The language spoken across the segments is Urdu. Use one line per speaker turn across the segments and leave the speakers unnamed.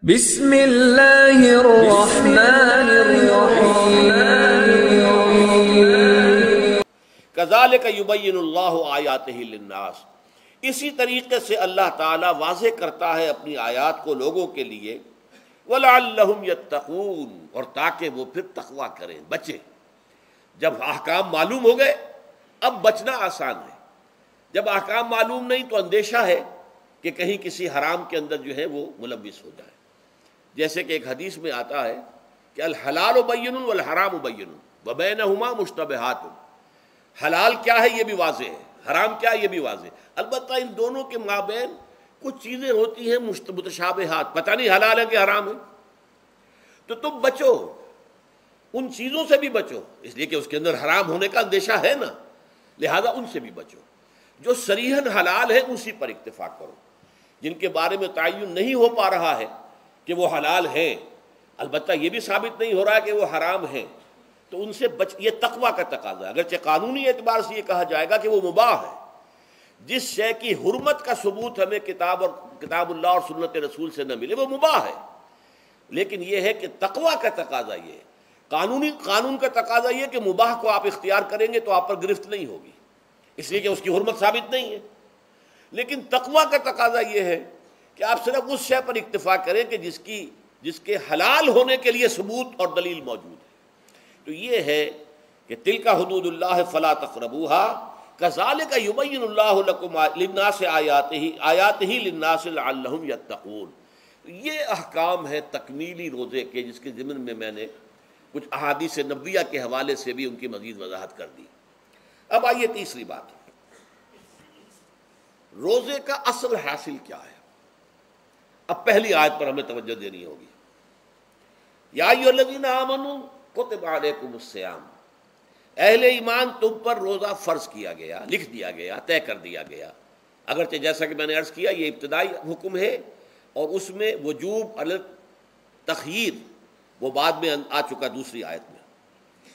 بسم اللہ الرحمن الرحیم
کذالک یبین اللہ آیاتہ للناس، اسی طریقے سے اللہ تعالیٰ واضح کرتا ہے اپنی آیات کو لوگوں کے لیے، وَلَعَلَّهُمْ يَتَّقُونَ، اور تاکہ وہ پھر تقویٰ کریں، بچیں۔ جب احکام معلوم ہو گئے اب بچنا آسان ہے، جب احکام معلوم نہیں تو اندیشہ ہے کہ کہیں کسی حرام کے اندر جو ہے وہ ملوث ہو جائے۔ جیسے کہ ایک حدیث میں آتا ہے کہ الحلال بین والحرام بین وبینہما مشتبہات، حلال کیا ہے یہ بھی واضح ہے، حرام کیا ہے یہ بھی واضح ہے، البتہ ان دونوں کے مابین کچھ چیزیں ہوتی ہیں متشابہات، پتہ نہیں حلال ہے کہ حرام ہے، تو تم بچو، ان چیزوں سے بھی بچو، اس لیے کہ اس کے اندر حرام ہونے کا اندیشہ ہے نا، لہذا ان سے بھی بچو۔ جو صریحاً حلال ہے اسی پر اکتفا کرو، جن کے بارے میں تعین نہیں ہو پا رہا ہے کہ وہ حلال ہیں، البتہ یہ بھی ثابت نہیں ہو رہا ہے کہ وہ حرام ہیں، تو ان سے یہ تقویٰ کا تقاضا ہے۔ اگرچہ قانونی اعتبار سے یہ کہا جائے گا کہ وہ مباح ہے، جس شے کی حرمت کا ثبوت ہمیں کتاب اللہ اور سنت رسول سے نہ ملے وہ مباح ہے، لیکن یہ ہے کہ تقویٰ کا تقاضا یہ ہے، قانون کا تقاضا یہ کہ مباح کو آپ اختیار کریں گے تو آپ پر گرفت نہیں ہوگی، اس لیے کہ اس کی حرمت ثابت نہیں ہے، لیکن تقویٰ کا تقاضا یہ ہے کہ آپ صرف اس شے پر اکتفا کریں کہ جس کے حلال ہونے کے لیے ثبوت اور دلیل موجود ہے۔ تو یہ ہے کہ تلک حدود اللہ فلا تقربوها کذالک یبین اللہ لکم للناس آیاتہ للناس لعلہم یتقون۔ یہ احکام ہے تکمیلی روزے کے، جس کے ضمن میں میں نے کچھ احادیث نبویہ کے حوالے سے بھی ان کی مزید وضاحت کر دی۔ اب آئیے تیسری بات، روزے کا اصل حاصل کیا ہے؟ اب پہلی آیت پر ہمیں توجہ دینی ہوگی، یا ایھا الذین آمنوا کتب علیکم الصیام، اہل ایمان تم پر روزہ فرض کیا گیا، لکھ دیا گیا، طے کر دیا گیا، اگرچہ جیسا کہ میں نے عرض کیا یہ ابتدائی حکم ہے اور اس میں وجوب علی التخییر وہ بعد میں آ چکا دوسری آیت میں،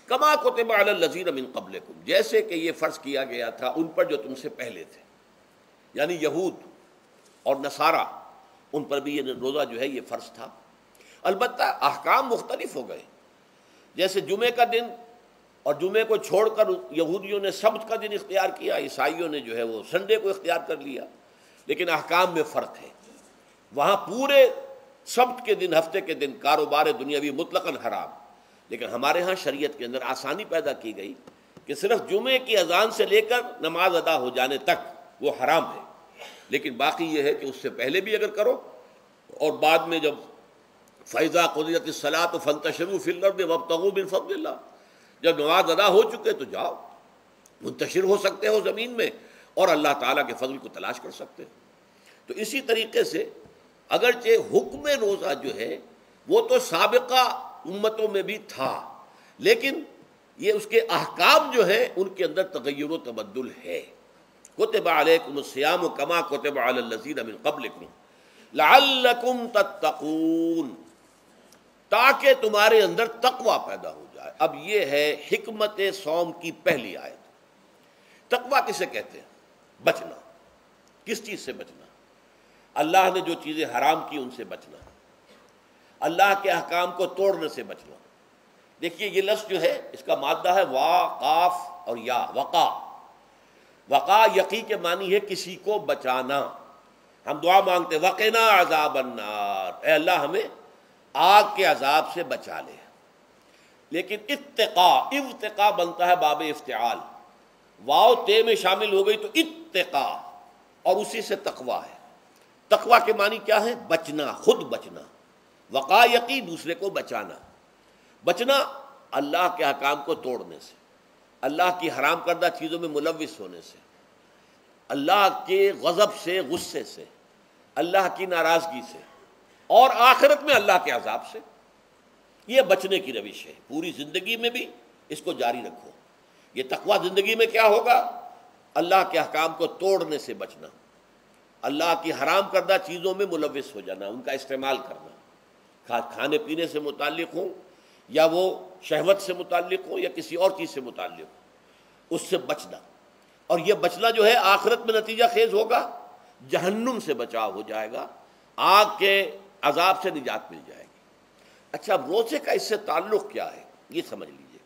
کما کتب علی الذین من قبلکم، جیسے کہ یہ فرض کیا گیا تھا ان پر جو تم سے پہلے تھے، یعنی یہود اور نصارہ، ان پر بھی یہ روزہ جو ہے یہ فرض تھا، البتہ احکام مختلف ہو گئے، جیسے جمعے کا دن اور جمعے کو چھوڑ کر یہودیوں نے سبت کا دن اختیار کیا، عیسائیوں نے جو ہے وہ سنڈے کو اختیار کر لیا، لیکن احکام میں فرق ہے، وہاں پورے سبت کے دن، ہفتے کے دن کاروبار دنیاوی مطلقاً حرام، لیکن ہمارے ہاں شریعت کے اندر آسانی پیدا کی گئی کہ صرف جمعے کی اذان سے لے کر نماز ادا ہو جانے تک وہ حرام ہے، لیکن باقی یہ ہے کہ اس سے پہلے بھی اگر کرو اور بعد میں جب فَإِذَا قُضِيَتِ الصَّلَاةُ فَانتَشِرُوا فِي الْأَرْضِ وَابْتَغُوا مِن فَضْلِ اللَّهِ، جب نماز ادا ہو چکے تو جاؤ منتشر ہو سکتے ہو زمین میں اور اللہ تعالیٰ کے فضل کو تلاش کر سکتے ہو۔ تو اسی طریقے سے اگرچہ حکم روزہ جو ہے وہ تو سابقہ امتوں میں بھی تھا، لیکن یہ اس کے احکام جو ہیں ان کے اندر تغیر و تبدل ہے۔ کتب علیکم الصیام کما کتب علی الذین من قبلکم لعلکم تتقون، تاکہ تمہارے اندر تقوی پیدا ہو جائے۔ اب یہ ہے حکمت صوم کی پہلی آیت۔ تقوی کسے کہتے ہیں؟ بچنا۔ کس چیز سے بچنا؟ اللہ نے جو چیزیں حرام کی ان سے بچنا، اللہ کے احکام کو توڑنے سے بچنا۔ دیکھیے یہ لفظ جو ہے اس کا مادہ ہے وا، قاف اور یا، وقا۔ وقا یقی کے معنی ہے کسی کو بچانا، ہم دعا مانگتے وقنا عذاب النار، اے اللہ ہمیں آگ کے عذاب سے بچا لے، لیکن اتقا بنتا ہے باب افتعال، واو تے میں شامل ہو گئی تو اتقا، اور اسی سے تقوی ہے۔ تقوی کے معنی کیا ہے؟ بچنا، خود بچنا۔ وقا یقی دوسرے کو بچانا، بچنا اللہ کے احکام کو توڑنے سے، اللہ کی حرام کردہ چیزوں میں ملوث ہونے سے، اللہ کے غضب سے، غصے سے، اللہ کی ناراضگی سے، اور آخرت میں اللہ کے عذاب سے۔ یہ بچنے کی روش ہے، پوری زندگی میں بھی اس کو جاری رکھو۔ یہ تقویٰ زندگی میں کیا ہوگا؟ اللہ کے احکام کو توڑنے سے بچنا، اللہ کی حرام کردہ چیزوں میں ملوث ہو جانا، ان کا استعمال کرنا، کھانے پینے سے متعلق ہوں یا وہ شہوت سے متعلق ہوں یا کسی اور چیز سے متعلق ہوں، اس سے بچنا۔ اور یہ بچنا جو ہے آخرت میں نتیجہ خیز ہوگا، جہنم سے بچاؤ ہو جائے گا، آگ کے عذاب سے نجات مل جائے گی۔ اچھا، اب روزے کا اس سے تعلق کیا ہے یہ سمجھ لیجئے۔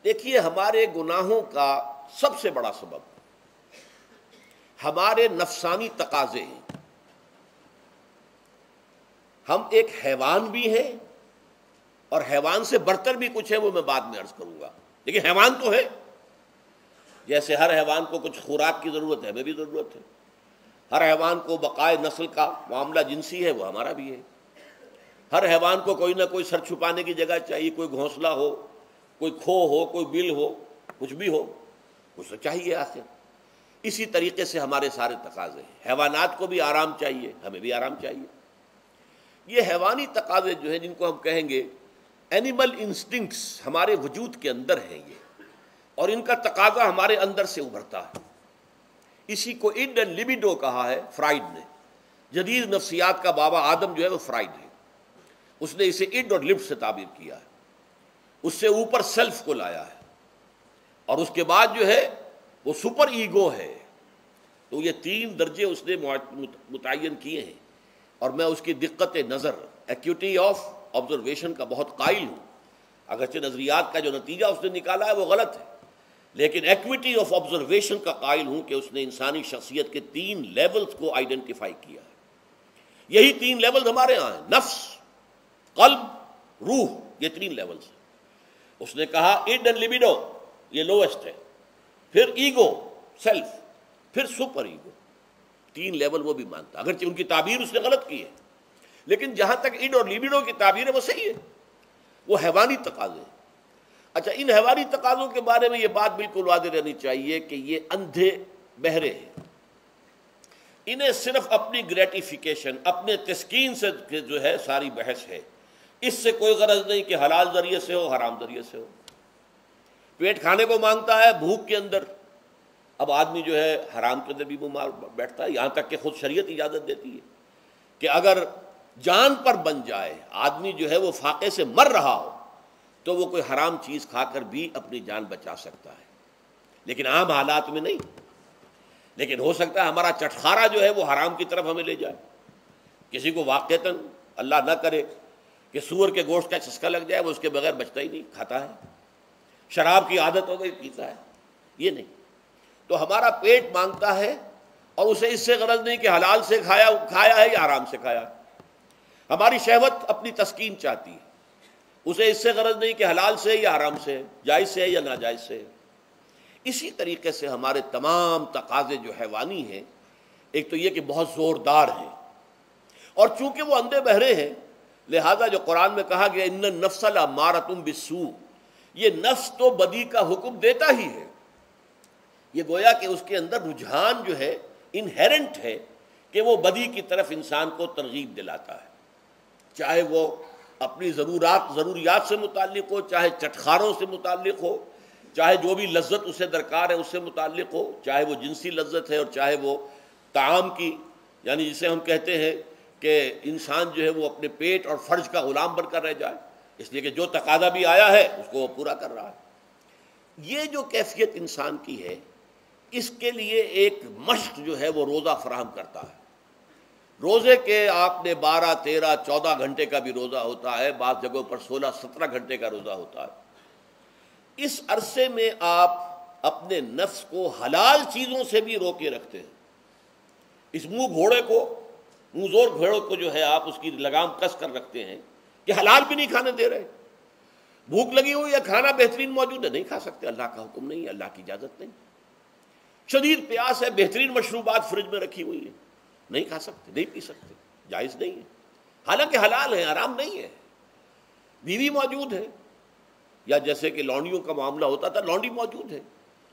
دیکھیے، ہمارے گناہوں کا سب سے بڑا سبب ہمارے نفسانی تقاضے ہیں۔ ہم ایک حیوان بھی ہیں اور حیوان سے برتر بھی کچھ ہے، وہ میں بعد میں عرض کروں گا، لیکن حیوان تو ہے۔ جیسے ہر حیوان کو کچھ خوراک کی ضرورت ہے، ہمیں بھی ضرورت ہے۔ ہر حیوان کو بقائے نسل کا معاملہ جنسی ہے، وہ ہمارا بھی ہے۔ ہر حیوان کو کوئی نہ کوئی سر چھپانے کی جگہ چاہیے، کوئی گھونسلہ ہو، کوئی کھو ہو، کوئی بل ہو، کچھ بھی ہو، کچھ تو چاہیے آخر۔ اسی طریقے سے ہمارے سارے تقاضے ہیں۔ حیوانات کو بھی آرام چاہیے، ہمیں بھی آرام چاہیے۔ یہ حیوانی تقاضے جو ہیں، جن کو ہم کہیں گے اینیمل انسٹنکٹس، ہمارے وجود کے اندر ہیں یہ، اور ان کا تقاضا ہمارے اندر سے ابھرتا ہے۔ اسی کو اڈ اینڈ لیبیڈو کہا ہے فرائڈ نے۔ جدید نفسیات کا بابا آدم جو ہے وہ فرائڈ ہے، اس نے اسے اڈ اور لب سے تعبیر کیا ہے، اس سے اوپر سیلف کو لایا ہے، اور اس کے بعد جو ہے وہ سپر ایگو ہے۔ تو یہ تین درجے اس نے متعین کیے ہیں، اور میں اس کی دقت نظر، ایکیوٹی آف آبزرویشن کا بہت قائل ہوں۔ اگرچہ نظریات کا جو نتیجہ اس نے نکالا ہے وہ غلط ہے، لیکن ایکویٹی آف آبزرویشن کا قائل ہوں کہ اس نے انسانی شخصیت کے تین لیولز کو آئیڈینٹیفائی کیا ہے۔ یہی تین لیولز ہمارے ہاں ہیں، نفس، قلب، روح، یہ تین لیولز ہیں۔ اس نے کہا اڈ اینڈ لیبیڈو یہ لویسٹ ہے، پھر ایگو، سیلف، پھر سپر ایگو۔ تین لیول وہ بھی مانتا، اگرچہ ان کی تعبیر اس نے غلط کی ہے، لیکن جہاں تک اڈ اور لیبیڈو کی تعبیر ہے وہ صحیح ہے، وہ حیوانی تقاضے ہیں۔ اچھا، ان حیوانی تقاضوں کے بارے میں یہ بات بالکل واضح رہنی چاہیے کہ یہ اندھے بہرے ہیں۔ انہیں صرف اپنی گریٹیفیکیشن، اپنے تسکین سے جو ہے ساری بحث ہے، اس سے کوئی غرض نہیں کہ حلال ذریعے سے ہو، حرام ذریعے سے ہو۔ پیٹ کھانے کو مانگتا ہے بھوک کے اندر، اب آدمی جو ہے حرام کے اندر بھی بیمار بیٹھتا ہے، یہاں تک کہ خود شریعت اجازت دیتی ہے کہ اگر جان پر بن جائے، آدمی جو ہے وہ فاقے سے مر رہا ہو، تو وہ کوئی حرام چیز کھا کر بھی اپنی جان بچا سکتا ہے، لیکن عام حالات میں نہیں۔ لیکن ہو سکتا ہے ہمارا چٹخارا جو ہے وہ حرام کی طرف ہمیں لے جائے۔ کسی کو واقعتاً اللہ نہ کرے کہ سور کے گوشت کا چسکا لگ جائے، وہ اس کے بغیر بچتا ہی نہیں، کھاتا ہے۔ شراب کی عادت ہو گئی، پیتا ہے، یہ نہیں۔ تو ہمارا پیٹ مانگتا ہے، اور اسے اس سے غرض نہیں کہ حلال سے کھایا ہے یا حرام سے کھایا ہے۔ ہماری شہوت اپنی تسکین چاہتی ہے، اسے اس سے غرض نہیں کہ حلال سے یا حرام سے، جائز سے یا ناجائز سے۔ اسی طریقے سے ہمارے تمام تقاضے جو حیوانی ہیں، ایک تو یہ کہ بہت زوردار ہیں، اور چونکہ وہ اندھے بہرے ہیں، لہذا جو قرآن میں کہا گیا ان النفس لامارۃ بالسوء، یہ نفس تو بدی کا حکم دیتا ہی ہے۔ یہ گویا کہ اس کے اندر رجحان جو ہے انہیرنٹ ہے کہ وہ بدی کی طرف انسان کو ترغیب دلاتا ہے، چاہے وہ اپنی ضروریات سے متعلق ہو، چاہے چٹخاروں سے متعلق ہو، چاہے جو بھی لذت اسے درکار ہے اس سے متعلق ہو، چاہے وہ جنسی لذت ہے اور چاہے وہ طعام کی، یعنی جسے ہم کہتے ہیں کہ انسان جو ہے وہ اپنے پیٹ اور فرج کا غلام بن کر رہ جائے، اس لیے کہ جو تقاضا بھی آیا ہے اس کو وہ پورا کر رہا ہے۔ یہ جو کیفیت انسان کی ہے، اس کے لیے ایک مشق جو ہے وہ روزہ فراہم کرتا ہے۔ روزے کے آپ نے 12، 13، 14 گھنٹے کا بھی روزہ ہوتا ہے، بعض جگہوں پر 16، 17 گھنٹے کا روزہ ہوتا ہے۔ اس عرصے میں آپ اپنے نفس کو حلال چیزوں سے بھی روکے رکھتے ہیں۔ اس منہ زور گھوڑے کو جو ہے آپ اس کی لگام کس کر رکھتے ہیں کہ حلال بھی نہیں کھانے دے رہے۔ بھوک لگی ہوئی ہے، کھانا بہترین موجود ہے، نہیں کھا سکتے، اللہ کا حکم نہیں ہے، اللہ کی اجازت نہیں۔ شدید پیاس ہے، بہترین مشروبات فریج میں رکھی ہوئی ہے، نہیں کھا سکتے، نہیں پی سکتے، جائز نہیں ہے، حالانکہ حلال ہے، حرام نہیں ہے۔ بیوی موجود ہے، یا جیسے کہ لونڈیوں کا معاملہ ہوتا تھا، لونڈی موجود ہے،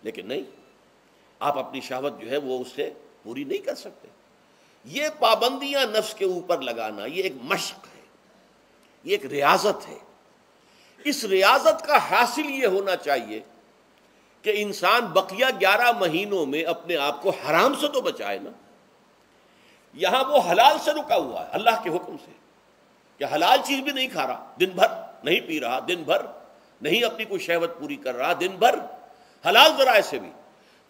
لیکن نہیں، آپ اپنی شہوت جو ہے وہ اس سے پوری نہیں کر سکتے۔ یہ پابندیاں نفس کے اوپر لگانا، یہ ایک مشق ہے، یہ ایک ریاضت ہے۔ اس ریاضت کا حاصل یہ ہونا چاہیے کہ انسان بقیہ 11 مہینوں میں اپنے آپ کو حرام سے تو بچائے نا۔ یہاں وہ حلال سے رکا ہوا ہے اللہ کے حکم سے، کہ حلال چیز بھی نہیں کھا رہا، دن بھر نہیں پی رہا، دن بھر نہیں اپنی کوئی شہوت پوری کر رہا، دن بھر حلال ذرائع سے بھی،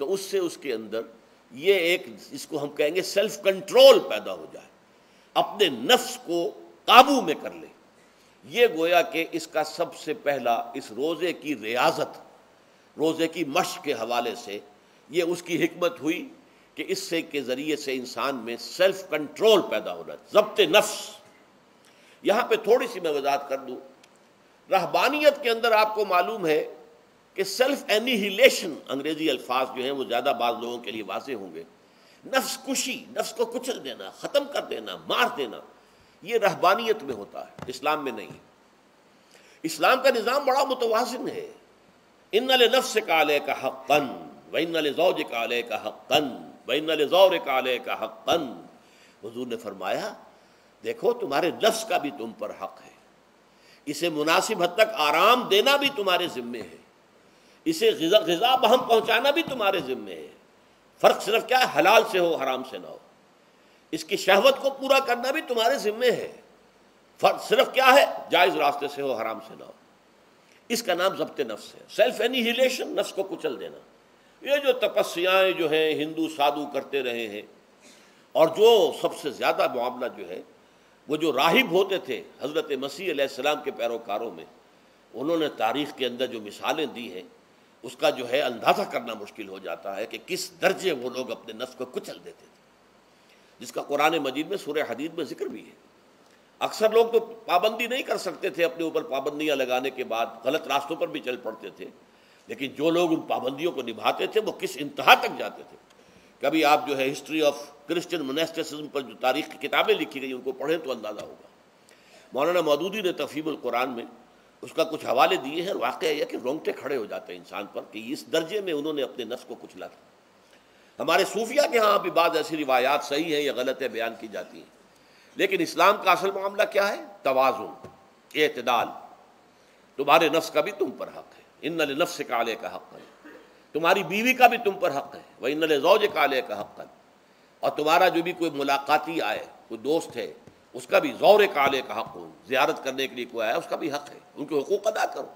تو اس سے اس کے اندر یہ ایک، اس کو ہم کہیں گے سیلف کنٹرول پیدا ہو جائے، اپنے نفس کو قابو میں کر لے۔ یہ گویا کہ اس کا سب سے پہلا اس روزے کی ریاضت، روزے کی مشق کے حوالے سے یہ اس کی حکمت ہوئی کہ اس سے کے ذریعے سے انسان میں سیلف کنٹرول پیدا ہونا، ضبط نفس۔ یہاں پہ تھوڑی سی میں وضاحت کر دوں، رہبانیت کے اندر آپ کو معلوم ہے کہ سیلف اینیہیلیشن، انگریزی الفاظ جو ہیں وہ زیادہ بعض لوگوں کے لیے واضح ہوں گے، نفس کشی، نفس کو کچل دینا، ختم کر دینا، مار دینا، یہ رہبانیت میں ہوتا ہے، اسلام میں نہیں۔ اسلام کا نظام بڑا متوازن ہے۔ ان لنفسک علیک حقا وان لزوجک علیک حقا وان لزورک علیک حقا۔ حضور نے فرمایا دیکھو تمہارے نفس کا بھی تم پر حق ہے، اسے مناسب حد تک آرام دینا بھی تمہارے ذمے ہے، اسے غذا بہم پہنچانا بھی تمہارے ذمے ہے۔ فرق صرف کیا ہے، حلال سے ہو حرام سے نہ ہو۔ اس کی شہوت کو پورا کرنا بھی تمہارے ذمے ہے، فرق صرف کیا ہے، جائز راستے سے ہو حرام سے نہ ہو۔ اس کا نام ضبط نفس ہے، سیلف اینیہیلیشن، نفس کو کچل دینا۔ یہ جو تپسیائیں جو ہیں ہندو سادھو کرتے رہے ہیں، اور جو سب سے زیادہ معاملہ جو ہے وہ جو راہب ہوتے تھے حضرت مسیح علیہ السلام کے پیروکاروں میں، انہوں نے تاریخ کے اندر جو مثالیں دی ہیں اس کا جو ہے اندازہ کرنا مشکل ہو جاتا ہے کہ کس درجے وہ لوگ اپنے نفس کو کچل دیتے تھے، جس کا قرآن مجید میں سورہ حدید میں ذکر بھی ہے۔ اکثر لوگ تو پابندی نہیں کر سکتے تھے، اپنے اوپر پابندیاں لگانے کے بعد غلط راستوں پر بھی چل پڑتے تھے، لیکن جو لوگ ان پابندیوں کو نبھاتے تھے وہ کس انتہا تک جاتے تھے۔ کبھی آپ جو ہے ہسٹری آف کرسچن مناسٹسزم پر جو تاریخ کی کتابیں لکھی گئی ان کو پڑھیں تو اندازہ ہوگا۔ مولانا مودودی نے تفہیم القرآن میں اس کا کچھ حوالے دیے ہیں، اور واقعہ یہ کہ رونگٹے کھڑے ہو جاتے ہیں انسان پر کہ اس درجے میں انہوں نے اپنے نفس کو کچلا تھا۔ ہمارے صوفیہ کے ہاں بھی بعض ایسی روایات صحیح ہیں یا غلط ہے بیان کی جاتی ہیں، لیکن اسلام کا اصل معاملہ کیا ہے، توازن، اعتدال۔ تمہارے نفس کا بھی تم پر حق ہے، ان لنفسک علیک حقا، تمہاری بیوی کا بھی تم پر حق ہے، وَإِنَّ لِزَوْجِكَ عَلَيْكَ حَقًّا، اور تمہارا جو بھی کوئی ملاقاتی آئے، کوئی دوست ہے، اس کا بھی زورک علیک حق، زیارت کرنے کے لیے کوئی آیا اس کا بھی حق ہے، ان کے حقوق ادا کرو۔